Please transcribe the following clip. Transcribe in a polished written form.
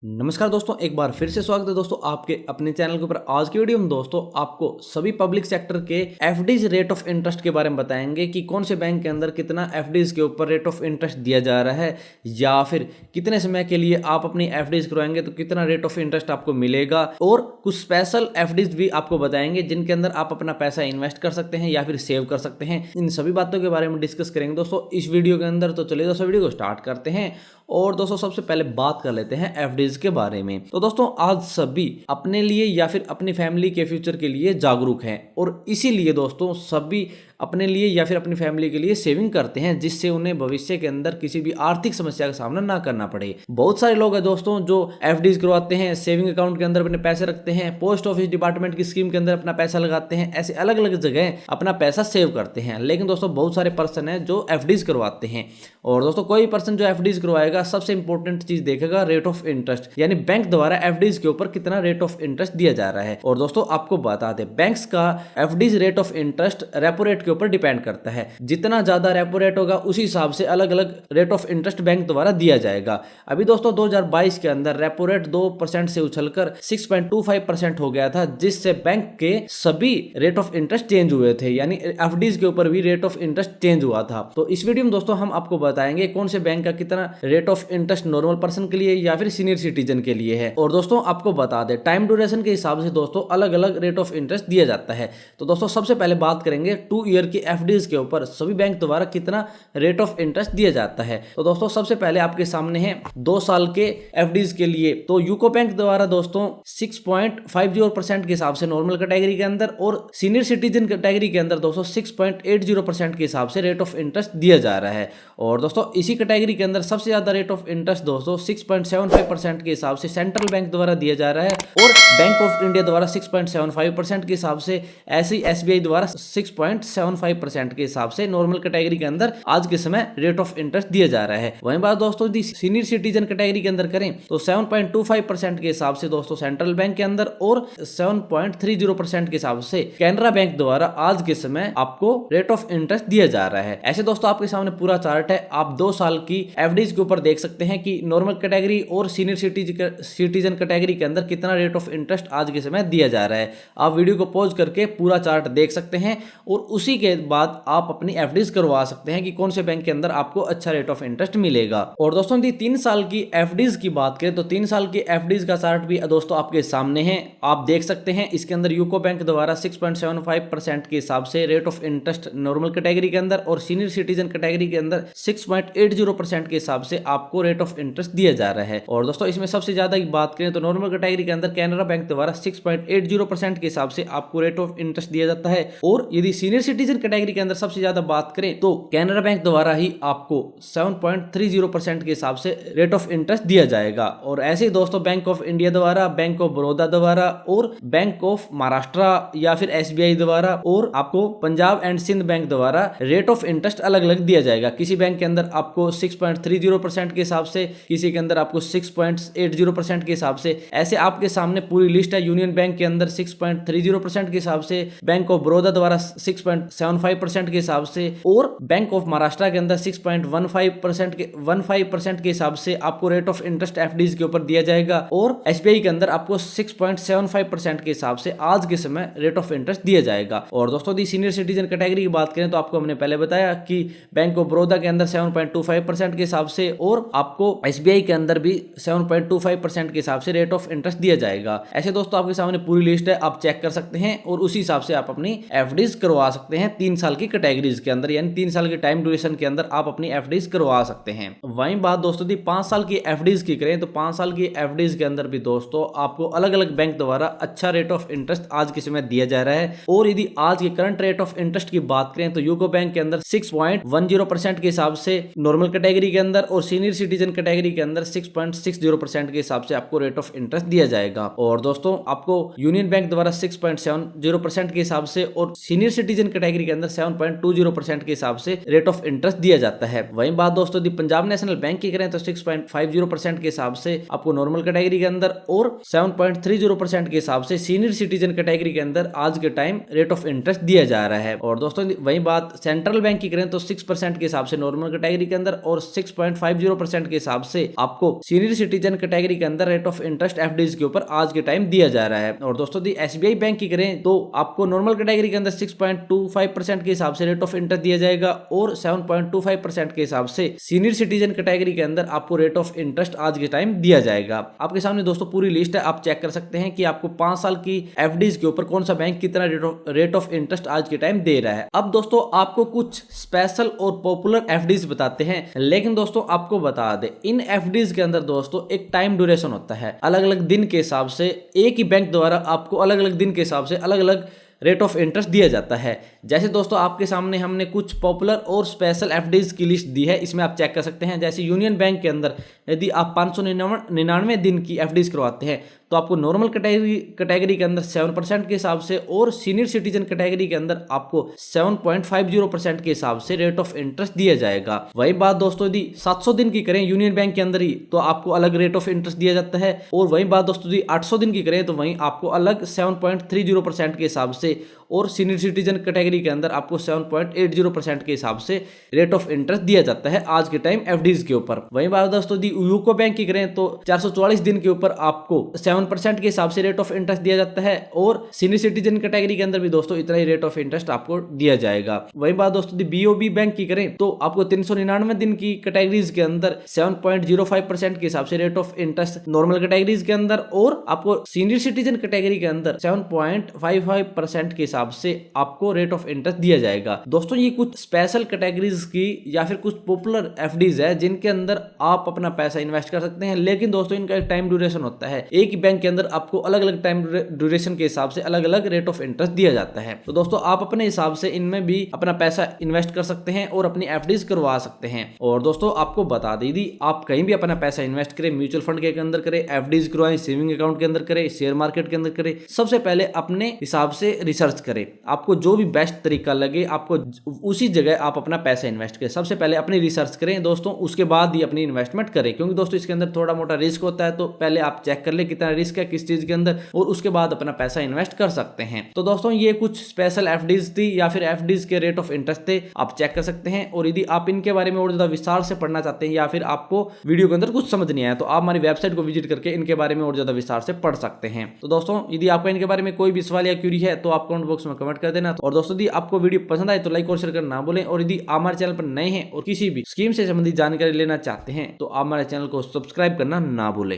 नमस्कार दोस्तों, एक बार फिर से स्वागत है दोस्तों आपके अपने चैनल के ऊपर। आज की वीडियो में दोस्तों आपको सभी पब्लिक सेक्टर के एफडीज रेट ऑफ इंटरेस्ट के बारे में बताएंगे कि कौन से बैंक के अंदर कितना एफडीज के ऊपर रेट ऑफ इंटरेस्ट दिया जा रहा है, या फिर कितने समय के लिए आप अपनी एफडीज करवाएंगे तो कितना रेट ऑफ इंटरेस्ट आपको मिलेगा। और कुछ स्पेशल एफडीज भी आपको बताएंगे जिनके अंदर आप अपना पैसा इन्वेस्ट कर सकते हैं या फिर सेव कर सकते हैं। इन सभी बातों के बारे में डिस्कस करेंगे दोस्तों इस वीडियो के अंदर। तो चलिए दोस्तों वीडियो को स्टार्ट करते हैं। और दोस्तों सबसे पहले बात कर लेते हैं एफडीज के बारे में। तो दोस्तों आज सभी अपने लिए या फिर अपनी फैमिली के फ्यूचर के लिए जागरूक हैं, और इसीलिए दोस्तों सभी अपने लिए या फिर अपनी फैमिली के लिए सेविंग करते हैं, जिससे उन्हें भविष्य के अंदर किसी भी आर्थिक समस्या का सामना ना करना पड़े। बहुत सारे लोग हैं दोस्तों जो एफडीज करवाते हैं, सेविंग अकाउंट के अंदर अपने पैसे रखते हैं, पोस्ट ऑफिस डिपार्टमेंट की स्कीम के अंदर अपना पैसा लगाते हैं, ऐसे अलग अलग जगह अपना पैसा सेव करते हैं। लेकिन दोस्तों बहुत सारे पर्सन हैं जो एफडीज करवाते हैं, और दोस्तों कोई पर्सन जो एफडीज करवाएगा सबसे इंपॉर्टेंट चीज देखेगा रेट ऑफ इंटरेस्ट, यानी बैंक द्वारा एफडीज के ऊपर कितना रेट ऑफ इंटरेस्ट दिया जा रहा है। और दोस्तों आपको बता दें, बैंक्स का FDs rate of interest repo rate के ऊपर डिपेंड करता है। जितना ज्यादा रेपो रेट होगा उसी हिसाब से अलग अलग रेट ऑफ इंटरेस्ट बैंक द्वारा दिया जाएगा। अभी दोस्तों 2022 के अंदर रेपो रेट 2% से उछलकर 6.25% हो गया था, जिससे बैंक के सभी रेट ऑफ इंटरेस्ट चेंज हुए थे, यानी एफडीज के ऊपर भी रेट ऑफ इंटरेस्ट चेंज हुआ था। तो इस वीडियो में दोस्तों हम आपको बताएंगे कौन से बैंक का कितना rate of interest normal person के लिए या फिर सीनियर सिटीजन के लिए है। और दोस्तों आपको बता दें टाइम ड्यूरेशन के हिसाब से दोस्तों अलग अलग रेट ऑफ इंटरेस्ट दिया जाता है। तो दोस्तों सबसे पहले बात करेंगे 2 ईयर की एफडीज के ऊपर सभी बैंक द्वारा कितना रेट ऑफ इंटरेस्ट दिया जाता है। तो दोस्तों सबसे पहले आपके सामने है 2 साल के एफडीज के लिए। तो यूको बैंक द्वारा दोस्तों 6.50% के हिसाब से नॉर्मल कैटेगरी के अंदर, और सीनियर सिटीजन कैटेगरी के अंदर दोस्तों 6.80% के हिसाब से रेट ऑफ इंटरेस्ट दिया जा रहा है। और दोस्तों इसी कैटेगरी के अंदर सबसे ज्यादा रेट ऑफ इंटरेस्ट दोस्तों 6.75% के हिसाब से सेंट्रल बैंक द्वारा दिया जा रहा है, और बैंक ऑफ इंडिया द्वारा 6.75% के हिसाब से, ऐसे ही एसबीआई द्वारा 6.75% के हिसाब से नॉर्मल कैटेगरी के अंदर आज के समय रेट ऑफ इंटरेस्ट दिया जा रहा है। वहीं बात दोस्तों यदि सीनियर सिटीजन कैटेगरी के अंदर करें तो 7.25% के हिसाब से दोस्तों सेंट्रल बैंक के अंदर, और 7.30% के हिसाब से कैनरा बैंक द्वारा आज के समय आपको रेट ऑफ इंटरेस्ट दिया जा रहा है। ऐसे दोस्तों आपके सामने पूरा चार्ट है, आप 2 साल की एफडीज के ऊपर देख सकते हैं कि नॉर्मल कैटेगरी और सीनियर सिटीजन कैटेगरी के अंदर कितना रेट ऑफ इंटरेस्ट आज के समय दिया जा रहा है। आप वीडियो को पॉज करके पूरा चार्ट देख सकते हैं, और उसी के बाद आप अपनी एफडीज करवा सकते हैं कि कौन से बैंक के अंदर आपको अच्छा रेट ऑफ इंटरेस्ट मिलेगा। और दोस्तों यदि 3 साल की एफडीज की बात करें तो 3 साल की एफडीज का चार्ट भी दोस्तों आपके सामने है, आप देख सकते हैं। इसके अंदर यूको बैंक द्वारा 6.75% के हिसाब से rate of interest normal category के अंदर, और सीनियर सिटीजन कैटेगरी के अंदर 6.80% के हिसाब से आपको रेट ऑफ इंटरेस्ट दिया जा रहा है। और दोस्तों इसमें सबसे ज्यादा बात करें तो नॉर्मल कैटेगरी के अंदर कैनरा बैंक द्वारा 6.80% के हिसाब से आपको रेट ऑफ इंटरेस्ट दिया जाता है, और यदि सीनियर सिटीजन कैटेगरी के अंदर सबसे ज्यादा बात करें तो कैनरा बैंक द्वारा ही आपको 7.30% के हिसाब से रेट ऑफ इंटरेस्ट दिया जाएगा। और ऐसे ही दोस्तों बैंक ऑफ इंडिया द्वारा, बैंक ऑफ बड़ौदा द्वारा, और बैंक ऑफ महाराष्ट्र या फिर एसबीआई द्वारा, और आपको पंजाब एंड सिंध बैंक द्वारा रेट ऑफ इंटरेस्ट अलग अलग दिया जाएगा। किसी बैंक के अंदर आपको 6.30% के हिसाब से, किसी के अंदर आपको 6.80% के हिसाब से। ऐसे आपके सामने पूरी लिस्ट है। यूनियन बैंक के अंदर 6.30% के हिसाब से, बैंक ऑफ बड़ौदा द्वारा 6.75% के हिसाब से, और बैंक ऑफ महाराष्ट्र के अंदर 6.15% के हिसाब से आपको रेट ऑफ इंटरेस्ट एफडीज के ऊपर दिया जाएगा, और एसबीआई के अंदर आपको 6.75% के हिसाब से आज के समय रेट ऑफ इंटरेस्ट दिया जाएगा। और दोस्तों यदि सीनियर सिटीजन कैटेगरी की बात करें तो आपको हमने पहले बताया कि बैंक ऑफ बड़ौदा के अंदर 7.25% के हिसाब से, और आपको एसबीआई के अंदर भी 7.25% के हिसाब से रेट ऑफ इंटरेस्ट दिया जाएगा। ऐसे दोस्तों आपके सामने पूरी लिस्ट है, आप चेक कर सकते हैं, और उसी हिसाब से आप अपनी एफडीज करवा सकते हैं 3 साल की कैटेगरीज के अंदर, यानी 3 साल की टाइम ड्यूरेशन के अंदर आप अपनी एफडीज करवा सकते हैं। वहीं बात दोस्तों 5 साल की एफडीज की करें तो 5 साल की एफडीज के अंदर भी दोस्तों आपको अलग अलग बैंक द्वारा अच्छा रेट ऑफ इंटरेस्ट आज के समय दिया जा रहा है। और यदि आज के करंट रेट ऑफ इंटरेस्ट की बात करें तो यूको बैंक के अंदर 6.10% के हिसाब से नॉर्मल कैटेगरी के अंदर, और सीनियर सिटीजन कैटेगरी के अंदर 6.60% के हिसाब से आपको रेट ऑफ इंटरेस्ट दिया जाएगा। और दोस्तों आपको यूनियन बैंक द्वारा 6.70% के हिसाब से, और सीनियर सिटीजन कैटेगरी के अंदर 7.20% के हिसाब से रेट ऑफ इंटरेस्ट दिया जाता है। वहीं बात दोस्तों यदि पंजाब नेशनल बैंक की करें तो 6.50% के हिसाब से आपको नॉर्मल कैटेगरी के अंदर और 7.30% के हिसाब से सीनियर सिटीजन कैटेगरी के अंदर आज के टाइम रेट ऑफ इंटरेस्ट दिया जा रहा है। और दोस्तों वहीं बात सेंट्रल बैंक की करें तो 6% के हिसाब से नॉर्मल कैटेगरी के अंदर और 6.50% के हिसाब से आपको सीनियर सिटीजन कैटेगरी के अंदर रेट ऑफ इंटरेस्ट एफडीज के ऊपर आज के टाइम दिया जा रहा है। और दोस्तों यदि एसबीआई बैंक की करें तो आपको नॉर्मल कैटेगरी के अंदर 6.25% के हिसाब से रेट ऑफ इंटरेस्ट दिया जाएगा और 7.25% के हिसाब से सीनियर सिटीजन कैटेगरी के अंदर आपको रेट ऑफ इंटरेस्ट आज के टाइम दिया जाएगा। आपके सामने दोस्तों पूरी लिस्ट है, आप चेक कर सकते हैं कि आपको 5 साल की एफडीज के ऊपर कौन सा बैंक कितना रेट ऑफ इंटरेस्ट आज के टाइम दे रहा है। अब दोस्तों आपको कुछ स्पेशल और पॉपुलर एफडीज बताते हैं, लेकिन दोस्तों आपको बता दें इन एफडीज के अंदर दोस्तों एक टाइम ड्यूरेशन होता है। अलग अलग दिन के हिसाब से एक ही बैंक द्वारा आपको अलग अलग दिन के हिसाब से अलग अलग रेट ऑफ इंटरेस्ट दिया जाता है। जैसे दोस्तों आपके सामने हमने कुछ पॉपुलर और स्पेशल एफडीज की लिस्ट दी है, इसमें आप चेक कर सकते हैं। जैसे यूनियन बैंक के अंदर यदि आप 599 दिन की एफडीज करवाते हैं तो आपको नॉर्मल कैटेगरी के अंदर 7% के हिसाब से और सीनियर सिटीजन कैटेगरी के अंदर आपको 7.50% के हिसाब से रेट ऑफ इंटरेस्ट दिया जाएगा। वही बात दोस्तों यदि 700 दिन की करें यूनियन बैंक के अंदर ही तो आपको अलग रेट ऑफ इंटरेस्ट दिया जाता है। और वही बात दोस्तों यदि 800 दिन की करें तो वहीं आपको अलग 7.30% के हिसाब से और सीनियर सिटीजन कैटेगरी के अंदर आपको 7.80% के हिसाब से रेट ऑफ इंटरेस्ट दिया जाता है आज के टाइम एफडीज के ऊपर। वहीं बात दोस्तों यदि यूको बैंक की करें तो 444 दिन के ऊपर आपको 7% के हिसाब से रेट ऑफ इंटरेस्ट दिया जाता है और सीनियर सिटीजन कैटेगरी के अंदर भी दोस्तों इतना ही रेट ऑफ इंटरेस्ट आपको दिया जाएगा। वहीं बात दोस्तों बीओबी बैंक की करें तो आपको 399 दिन की कैटेगरीज के अंदर 7.05% के हिसाब से rate of interest normal categories के अंदर और आपको सीनियर सिटीजन कैटेगरी के अंदर 7.55% के हिसाब से आपको रेट ऑफ इंटरेस्ट दिया जाएगा। दोस्तों ये कुछ स्पेशल कैटेगरीज की या फिर कुछ पॉपुलर एफडीज है जिनके अंदर आप अपना पैसा इन्वेस्ट कर सकते हैं, लेकिन दोस्तों इनका एक टाइम ड्यूरेशन होता है। एक ही बैंक के अंदर आपको अलग अलग टाइम ड्यूरेशन के हिसाब से अलग अलग रेट ऑफ इंटरेस्ट दिया जाता है। तो दोस्तों आप अपने हिसाब से इनमें भी अपना पैसा इन्वेस्ट कर सकते हैं और अपनी एफडीज करवा सकते हैं। और दोस्तों आपको बता दी यदि आप कहीं भी अपना पैसा इन्वेस्ट करें, म्यूचुअल फंड के अंदर करें, एफडीज करवाएं, सेविंग अकाउंट के अंदर करें, शेयर मार्केट के अंदर करें, सबसे पहले अपने हिसाब से रिसर्च करें। आपको जो भी बेस्ट तरीका लगे आपको उसी जगह आप अपना पैसा इन्वेस्ट करें। सबसे पहले अपनी रिसर्च करें दोस्तों, उसके बाद ही अपनी इन्वेस्टमेंट करें, क्योंकि दोस्तों इसके अंदर थोड़ा मोटा रिस्क होता है। तो पहले आप चेक कर ले कितना रिस्क है किस चीज के अंदर और उसके बाद अपना पैसा इन्वेस्ट कर सकते हैं। तो दोस्तों ये कुछ स्पेशल एफडीज थी या फिर एफडीज के रेट ऑफ इंटरेस्ट थे, आप चेक कर सकते हैं। और यदि आप इनके बारे में और ज्यादा विस्तार से पढ़ना चाहते हैं या फिर आपको वीडियो के अंदर कुछ समझ नहीं आया तो आप हमारी वेबसाइट को विजिट करके इनके बारे में और ज्यादा विस्तार से पढ़ सकते हैं। तो दोस्तों यदि आपको इनके बारे में कोई भी सवाल या क्यूरी है तो आप कमेंट बॉक्स में कमेंट कर देना। और दोस्तों यदि आपको वीडियो पसंद आए तो लाइक और शेयर करना ना भूलें। और यदि आप हमारे चैनल पर नए हैं और किसी भी स्कीम से संबंधित जानकारी लेना चाहते हैं तो आप हमारे चैनल को सब्सक्राइब करना ना भूलें।